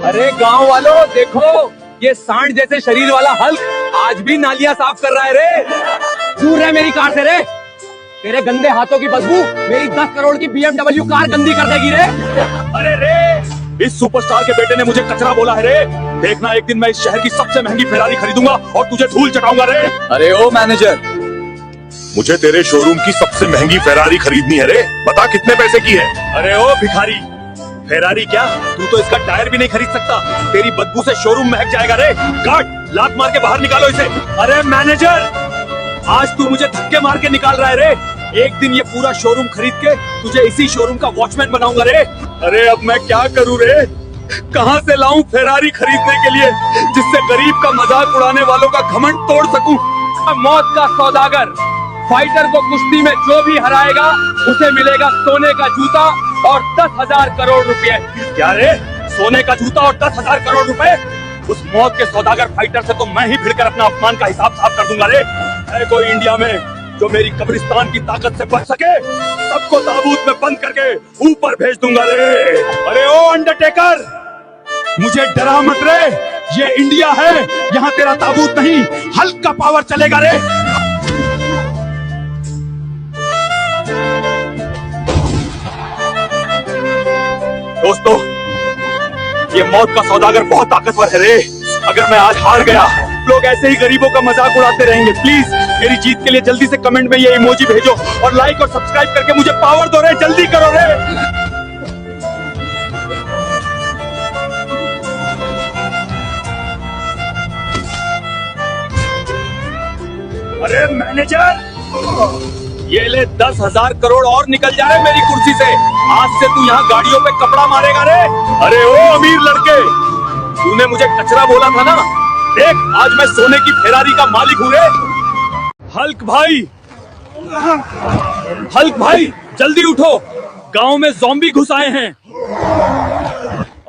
अरे गांव वालों देखो, ये सांड जैसे शरीर वाला हल्क आज भी नालियां साफ कर रहा है रे। दूर रह मेरी कार से रे, तेरे गंदे हाथों की बदबू मेरी 10 करोड़ की BMW कार गंदी कर देगी रे। अरे रे, इस सुपरस्टार के बेटे ने मुझे कचरा बोला है रे। देखना एक दिन मैं इस शहर की सबसे महंगी फेरारी खरीदूंगा और तुझे धूल चटाऊंगा रे। अरे ओ मैनेजर, मुझे तेरे शोरूम की सबसे महंगी फेरारी खरीदनी है रे। बता कितने पैसे की है? अरे ओ भिखारी, फेरारी क्या, तू तो इसका टायर भी नहीं खरीद सकता। तेरी बदबू से शोरूम महक जाएगा रे। काट, लात मार के बाहर निकालो इसे। अरे मैनेजर, आज तू मुझे धक्के मार के निकाल रहा है रे। एक दिन ये पूरा शोरूम खरीद के तुझे इसी शोरूम का वॉचमैन बनाऊंगा रे। अरे अब मैं क्या करूं रे, कहां से लाऊं फेरारी खरीदने के लिए जिससे गरीब का मजाक उड़ाने वालों का घमंड तोड़ सकूं। मौत का सौदागर, फाइटर को कुश्ती में जो भी हराएगा उसे मिलेगा सोने का जूता और 10,000 करोड़ रुपए। क्या रे, सोने का जूता और 10,000 करोड़ रुपए? उस मौत के सौदागर फाइटर से तो मैं ही भिड़कर अपना अपमान का हिसाब साफ कर दूंगा रे। है कोई इंडिया में जो मेरी कब्रिस्तान की ताकत से बच सके? सबको ताबूत में बंद करके ऊपर भेज दूंगा रे। अरे ओ अंडरटेकर, मुझे डरा मत रे, ये इंडिया है, यहाँ तेरा ताबूत नहीं हल्क का पावर चलेगा रे। दोस्तों, ये मौत का सौदागर बहुत ताकतवर है रे। अगर मैं आज हार गया, लोग ऐसे ही गरीबों का मजाक उड़ाते रहेंगे। प्लीज मेरी जीत के लिए जल्दी से कमेंट में ये इमोजी भेजो और लाइक और सब्सक्राइब करके मुझे पावर दो रे। जल्दी करो रे। अरे मैनेजर, ये ले 10,000 करोड़ और निकल जा रहे मेरी कुर्सी से। आज से तू यहाँ गाड़ियों पे कपड़ा मारेगा रे। अरे ओ अमीर लड़के, तूने मुझे कचरा बोला था ना, देख आज मैं सोने की फेरारी का मालिक हूँ रे। हल्क भाई, हल्क भाई जल्दी उठो, गांव में ज़ॉम्बी घुस आए हैं।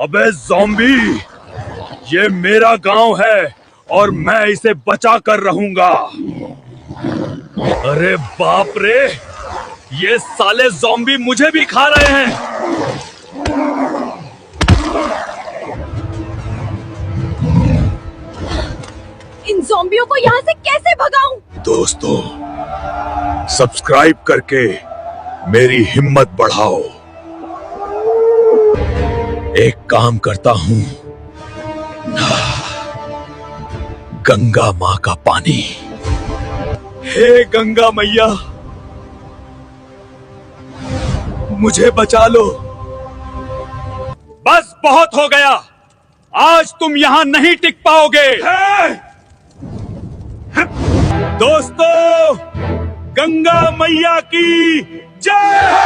अबे ज़ॉम्बी, ये मेरा गांव है और मैं इसे बचा कर रहूंगा। अरे बाप रे, ये साले ज़ॉम्बी मुझे भी खा रहे हैं। इन ज़ॉम्बियों को यहाँ से कैसे भगाऊं? दोस्तों, सब्सक्राइब करके मेरी हिम्मत बढ़ाओ। एक काम करता हूं, गंगा माँ का पानी। हे गंगा मैया, मुझे बचा लो। बस बहुत हो गया, आज तुम यहां नहीं टिक पाओगे। दोस्तों, गंगा मैया की जय।